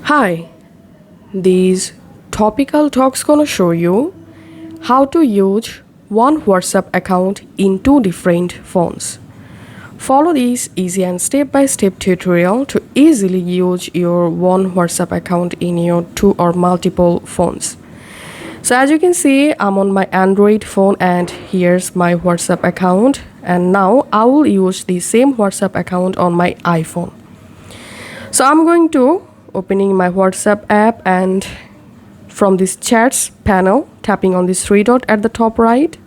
Hi, these topical talks gonna show you how to use one WhatsApp account in two different phones. Follow this easy and step-by-step tutorial to easily use your one WhatsApp account in your two or multiple phones. So as you can see, I'm on my Android phone and here's my WhatsApp account, and now I will use the same WhatsApp account on my iPhone. So I'm going to opening my WhatsApp app, and from this chats panel, tapping on this three dot at the top right,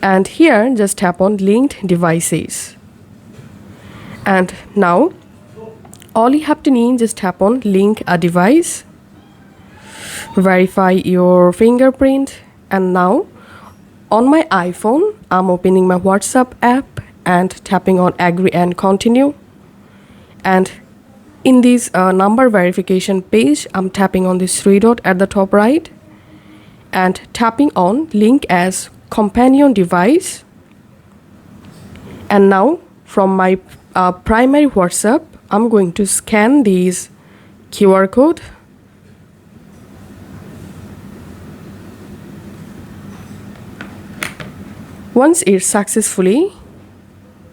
and here just tap on linked devices. And now all you have to need, just tap on link a device, verify your fingerprint, and now on my iPhone I'm opening my WhatsApp app and tapping on agree and continue. And in this number verification page, I'm tapping on this three dot at the top right and tapping on link as companion device. And now from my primary WhatsApp, I'm going to scan this QR code. Once it's successfully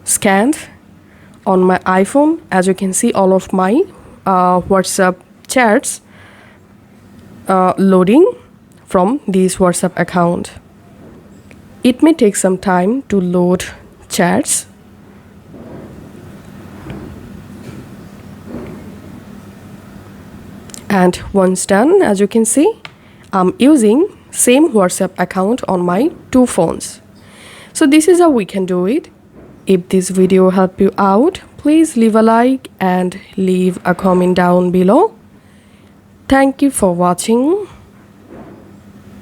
scanned on my iPhone, as you can see, all of my WhatsApp chats loading from this WhatsApp account. It may take some time to load chats. And once done, as you can see, I'm using same WhatsApp account on my two phones. So this is how we can do it. If this video helped you out, please leave a like and leave a comment down below. Thank you for watching.